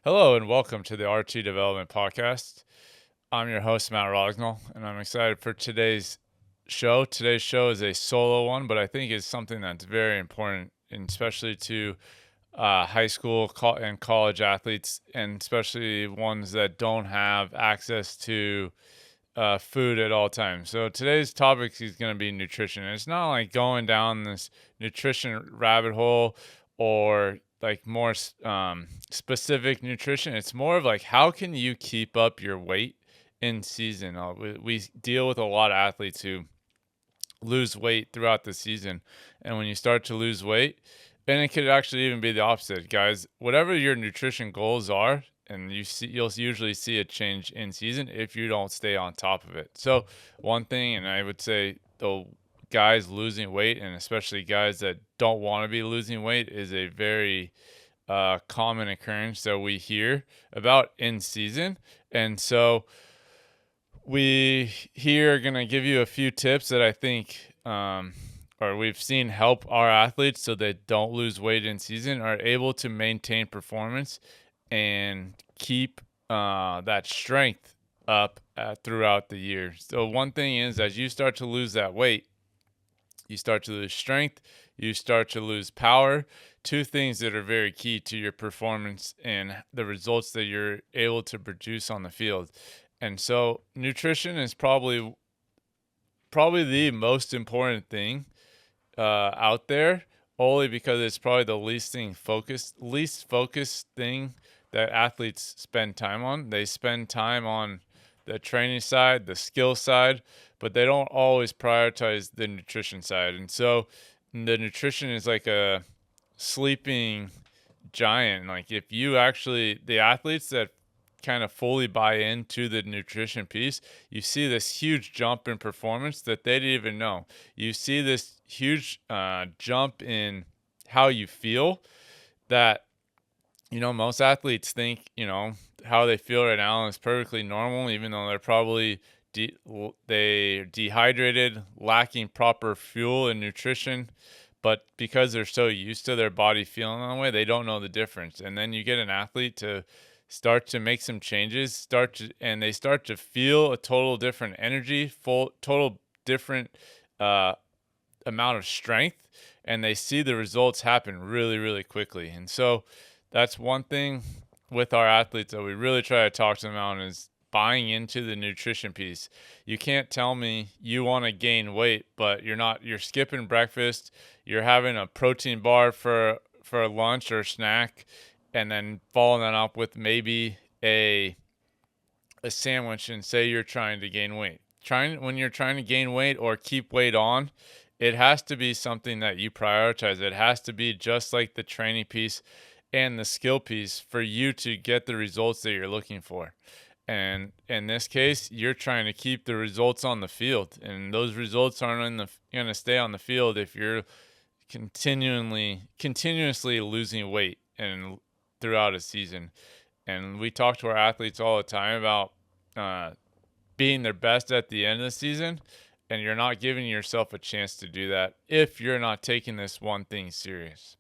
Hello and welcome to the RT Development Podcast. I'm your host, Matt Rossignol, and I'm excited for today's show. Today's show is a solo one, but I think it's something that's very important, and especially to high school and college athletes, and especially ones that don't have access to food at all times. So today's topic is going to be nutrition. And it's not like going down this nutrition rabbit hole or like more specific nutrition. It's more of like how can you keep up your weight in season. We deal with a lot of athletes who lose weight throughout the season, and when you start to lose weight, and it could actually even be the opposite, guys. Whatever your nutrition goals are, and you'll usually see a change in season if you don't stay on top of it. So one thing, and I would say the guys losing weight, and especially guys that don't want to be losing weight, is a very common occurrence that we hear about in season. And so we here are going to give you a few tips that I think or we've seen help our athletes so they don't lose weight in season, are able to maintain performance and keep that strength up throughout the year. So one thing is, as you start to lose that weight, you start to lose strength, you start to lose power. Two things that are very key to your performance and the results that you're able to produce on the field. And so nutrition is probably the most important thing out there, only because it's probably the least focused thing that athletes spend time on. They spend time on the training side, the skill side, but they don't always prioritize the nutrition side. And so the nutrition is like a sleeping giant. Like if you actually, the athletes that kind of fully buy into the nutrition piece, you see this huge jump in performance that they didn't even know. You see this huge jump in how you feel that, most athletes think, how they feel right now is perfectly normal, even though they're probably they dehydrated, lacking proper fuel and nutrition. But because they're so used to their body feeling that way, they don't know the difference. And then you get an athlete to start to make some changes, and they start to feel a total different energy, total different uh, amount of strength, and they see the results happen really, really quickly. And so that's one thing with our athletes that we really try to talk to them on, is buying into the nutrition piece. You can't tell me you want to gain weight, but you're skipping breakfast, you're having a protein bar for lunch or snack, and then following that up with maybe a sandwich, and say you're trying to gain weight. When you're trying to gain weight or keep weight on, it has to be something that you prioritize. It has to be just like the training piece and the skill piece for you to get the results that you're looking for. And in this case, you're trying to keep the results on the field, and those results aren't going to stay on the field if you're continuously losing weight and throughout a season. And we talk to our athletes all the time about being their best at the end of the season, and you're not giving yourself a chance to do that if you're not taking this one thing serious.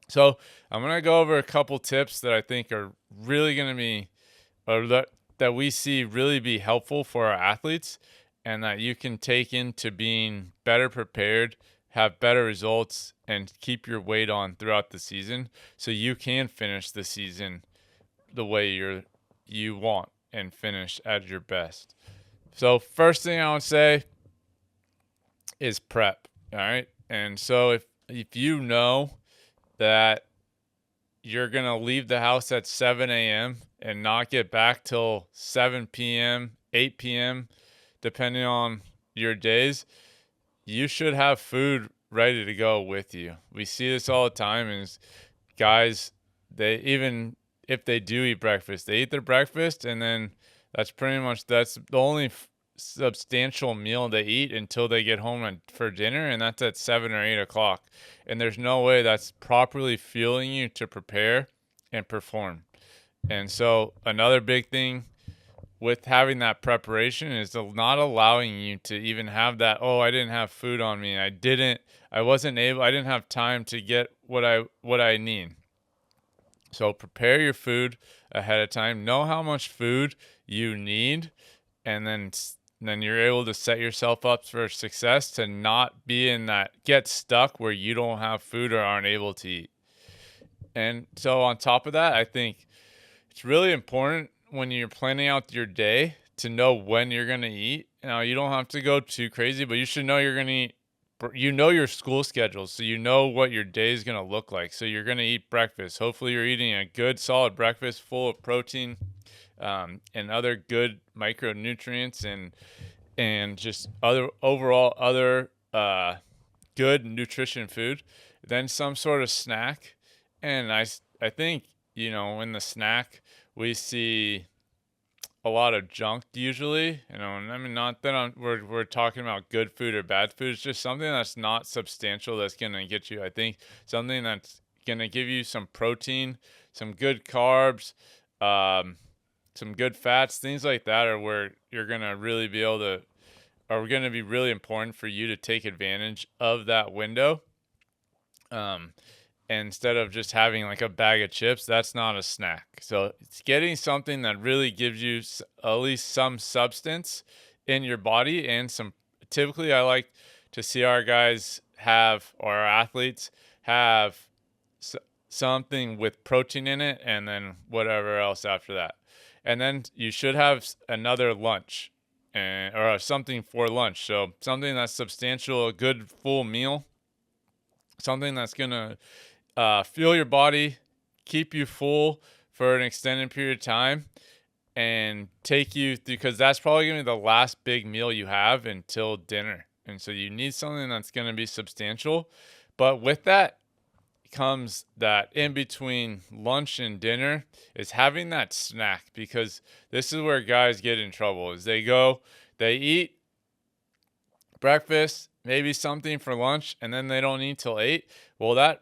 So I'm going to go over a couple tips that I think are really going to be, or that we see really be helpful for our athletes, and that you can take into being better prepared, have better results, and keep your weight on throughout the season so you can finish the season the way you want and finish at your best. So first thing I would say is prep. All right. And so if you know that you're going to leave the house at 7 a.m. and not get back till 7 p.m., 8 p.m., depending on your days, you should have food ready to go with you. We see this all the time, is guys, even if they do eat breakfast, they eat their breakfast, and then that's the only substantial meal they eat until they get home for dinner, and that's at 7 or 8 o'clock. And there's no way that's properly fueling you to prepare and perform. And so another big thing with having that preparation is not allowing you to even have that, oh, I didn't have food on me, I didn't have time to get what I need. So prepare your food ahead of time. Know how much food you need, and then you're able to set yourself up for success to not be in that get stuck where you don't have food or aren't able to eat. And so on top of that, I think it's really important when you're planning out your day to know when you're going to eat. Now, you don't have to go too crazy, but you should know you're going to eat. You know your school schedule, so you know what your day is going to look like. So you're going to eat breakfast. Hopefully, you're eating a good, solid breakfast full of protein, and other good micronutrients, and just other overall other good nutrition food. Then some sort of snack, and I think in the snack we see a lot of junk usually. And I mean, not that we're talking about good food or bad food. It's just something that's not substantial that's gonna get you. I think something that's gonna give you some protein, some good carbs, um, some good fats, things like that are where you're gonna really be able to are going to be really important for you to take advantage of that window. Um, Instead of just having like a bag of chips, that's not a snack. So it's getting something that really gives you at least some substance in your body, and some. Typically, I like to see our guys have, or our athletes have, s- something with protein in it, and then whatever else after that. And then you should have another lunch, or something for lunch. So something that's substantial, a good full meal, something that's gonna fuel your body, keep you full for an extended period of time, and take you through, because that's probably going to be the last big meal you have until dinner. And so you need something that's going to be substantial. But with that comes that in between lunch and dinner is having that snack, because this is where guys get in trouble is they eat breakfast, maybe something for lunch, and then they don't eat till 8. Well, that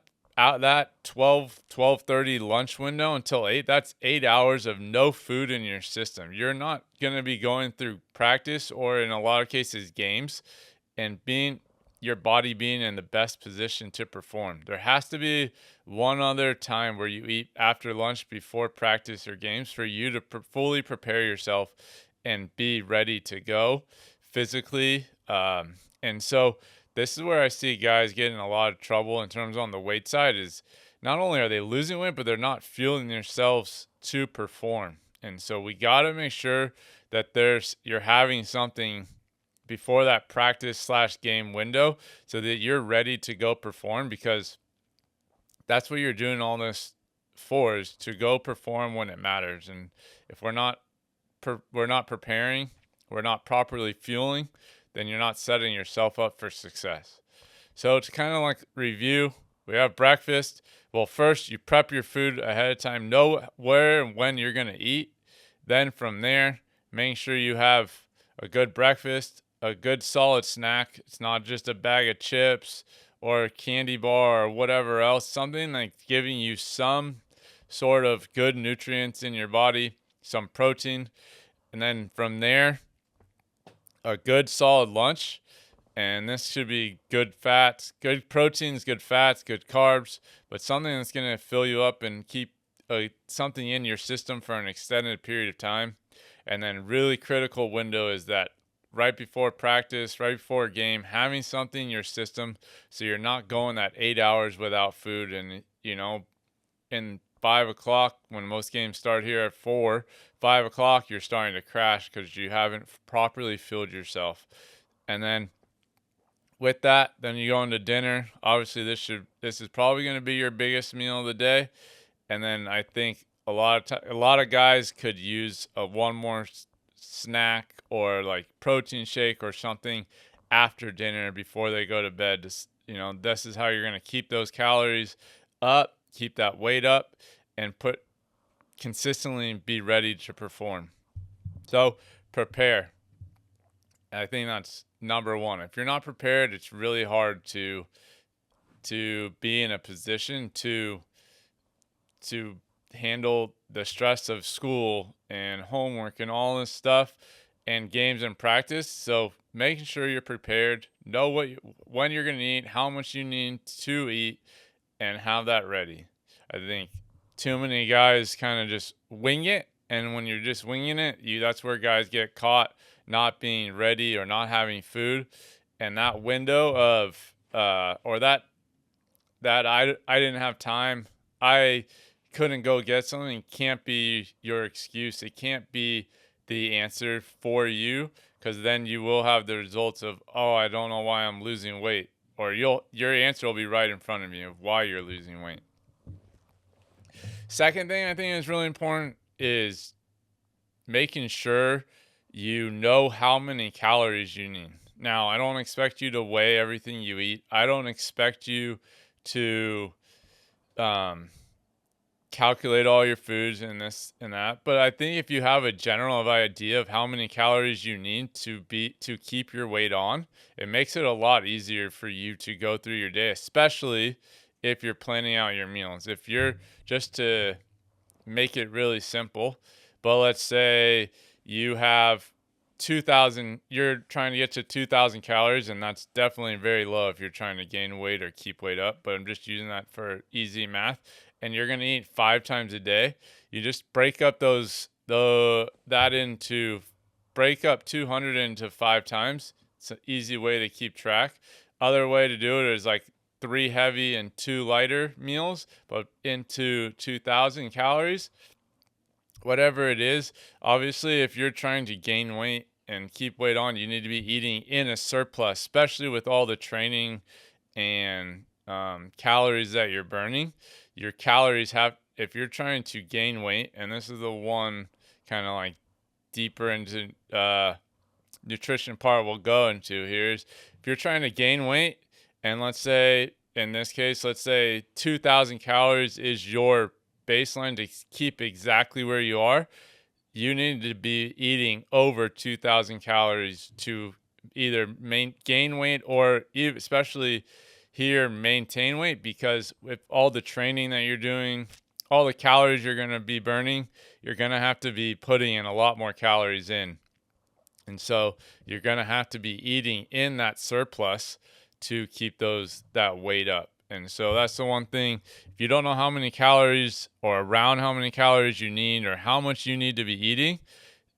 12:30 lunch window until 8, that's 8 hours of no food in your system. You're not going to be going through practice, or in a lot of cases games, and being your body being in the best position to perform. There has to be one other time where you eat after lunch before practice or games for you to fully prepare yourself and be ready to go physically. And so this is where I see guys getting a lot of trouble in terms on the weight side is not only are they losing weight, but they're not fueling themselves to perform. And so we got to make sure that you're having something before that practice slash game window so that you're ready to go perform, because that's what you're doing all this for, is to go perform when it matters. And if we're not preparing, we're not properly fueling, then you're not setting yourself up for success. So to kind of like review, we have breakfast. Well, first you prep your food ahead of time, know where and when you're going to eat. Then from there, make sure you have a good breakfast, a good solid snack. It's not just a bag of chips or a candy bar or whatever else, something like giving you some sort of good nutrients in your body, some protein. And then from there, a good solid lunch. And this should be good fats, good proteins, good fats, good carbs, but something that's going to fill you up and keep something in your system for an extended period of time. And then really critical window is that right before practice, right before a game, having something in your system so you're not going that 8 hours without food. And, in 5 o'clock, when most games start here at 5 o'clock, you're starting to crash because you haven't properly fueled yourself. And then with that, then you go into dinner. Obviously, this is probably going to be your biggest meal of the day. And then I think a lot of guys could use a one more snack or like protein shake or something after dinner before they go to bed. This is how you're going to keep those calories up, keep that weight up, and consistently be ready to perform. So prepare. I think that's number one. If you're not prepared, it's really hard to be in a position to handle the stress of school and homework and all this stuff and games and practice. So making sure you're prepared, know when you're going to eat, how much you need to eat, and have that ready. I think too many guys kind of just wing it. And when you're just winging it, that's where guys get caught not being ready or not having food. And that window of or that I didn't have time, I couldn't go get something, can't be your excuse. It can't be the answer for you, because then you will have the results of, oh, I don't know why I'm losing weight, or your answer will be right in front of you of why you're losing weight. Second thing I think is really important is making sure you know how many calories you need. Now, I don't expect you to weigh everything you eat. I don't expect you to calculate all your foods and this and that. But I think if you have a general idea of how many calories you need to keep your weight on, it makes it a lot easier for you to go through your day, especially if you're planning out your meals. If you're just to make it really simple, but let's say you have 2,000, you're trying to get to 2,000 calories, and that's definitely very low if you're trying to gain weight or keep weight up, but I'm just using that for easy math. And you're going to eat 5 times a day. You just break up break up 200 into 5 times. It's an easy way to keep track. Other way to do it is like 3 heavy and 2 lighter meals, but into 2,000 calories. Whatever it is, obviously, if you're trying to gain weight and keep weight on, you need to be eating in a surplus, especially with all the training and calories that you're burning. Your calories if you're trying to gain weight, and this is the one kind of like deeper into nutrition part we'll go into here, is if you're trying to gain weight, and let's say, in this case, let's say 2,000 calories is your baseline to keep exactly where you are, you need to be eating over 2,000 calories to either gain weight, or especially here, maintain weight, because with all the training that you're doing, all the calories you're going to be burning, you're going to have to be putting in a lot more calories in. And so you're going to have to be eating in that surplus to keep that weight up. And so that's the one thing. If you don't know how many calories or around how many calories you need or how much you need to be eating,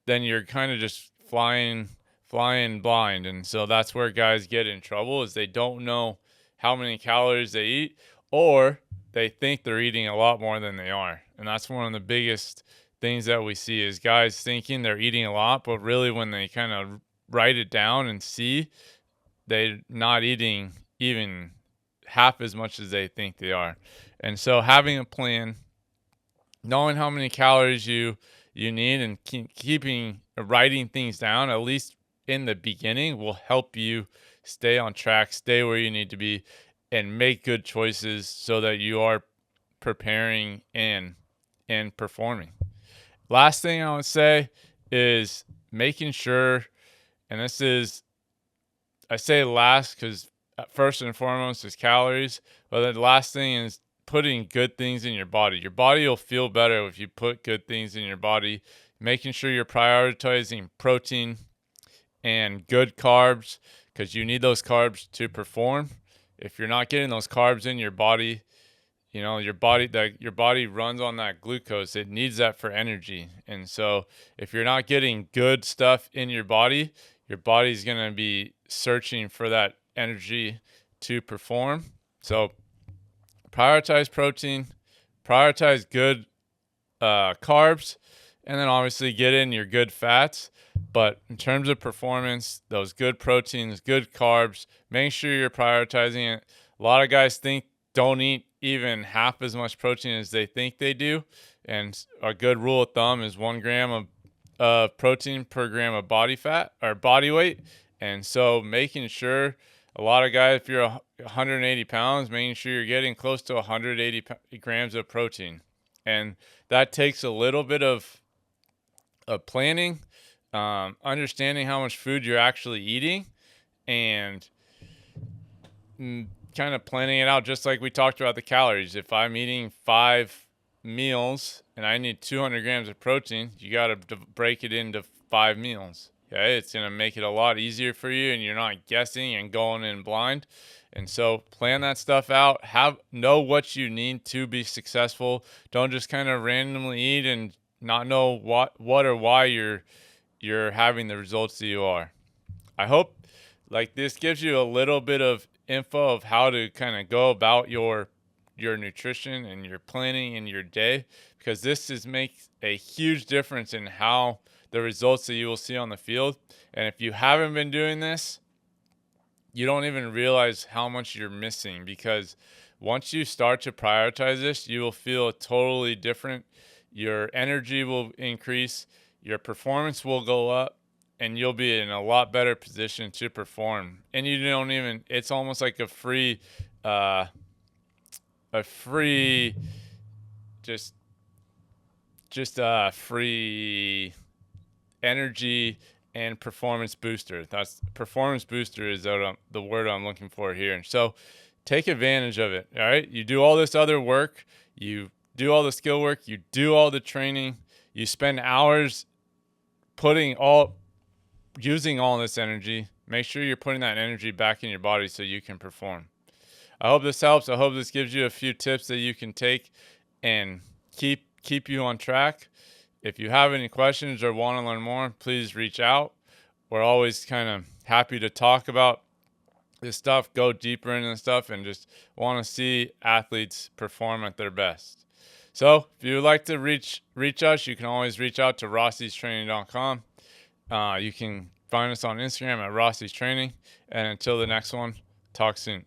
then you're kind of just flying blind. And so that's where guys get in trouble, is they don't know how many calories they eat, or they think they're eating a lot more than they are. And that's one of the biggest things that we see, is guys thinking they're eating a lot, but really when they kind of write it down and see, they're not eating even half as much as they think they are. And so having a plan, knowing how many calories you need, and writing things down, at least in the beginning, will help you stay on track, stay where you need to be, and make good choices so that you are preparing and performing. Last thing I would say is making sure, and this is, I say last because first and foremost is calories, but then the last thing is putting good things in your body. Your body will feel better if you put good things in your body, making sure you're prioritizing protein and good carbs, because you need those carbs to perform. If you're not getting those carbs in your body, your body runs on that glucose. It needs that for energy. And so if you're not getting good stuff in your body's going to be searching for that energy to perform. So prioritize protein, prioritize good carbs, and then obviously get in your good fats. But in terms of performance, those good proteins, good carbs, make sure you're prioritizing it. A lot of guys don't eat even half as much protein as they think they do. And a good rule of thumb is 1 gram of protein per gram of body fat or body weight. And so making sure, a lot of guys, if you're 180 pounds, making sure you're getting close to 180 grams of protein. And that takes a little bit of planning, understanding how much food you're actually eating, and kind of planning it out, just like we talked about the calories. If I'm eating 5 meals and I need 200 grams of protein, you got to break it into 5 meals. Okay, it's going to make it a lot easier for you, and you're not guessing and going in blind. And so plan that stuff out. Know what you need to be successful. Don't just kind of randomly eat and not know what or why you're having the results that you are. I hope like this gives you a little bit of info of how to kind of go about your nutrition and your planning in your day, because makes a huge difference in how the results that you will see on the field. And if you haven't been doing this, you don't even realize how much you're missing, because once you start to prioritize this, you will feel totally different. Your energy will increase, your performance will go up, and you'll be in a lot better position to perform. And you don't even, it's almost like uh, a free, free energy and performance booster. That's performance booster is the word I'm looking for here. And so take advantage of it. All right. You do all this other work. You do all the skill work. You do all the training. You spend hours using all this energy. Make sure you're putting that energy back in your body so you can perform. I hope this helps. I hope this gives you a few tips that you can take and keep you on track. If you have any questions or want to learn more, please reach out. We're always kind of happy to talk about this stuff, go deeper into this stuff, and just want to see athletes perform at their best. So if you would like to reach us, you can always reach out to rossistraining.com. You can find us on Instagram at Rossi's Training. And until the next one, talk soon.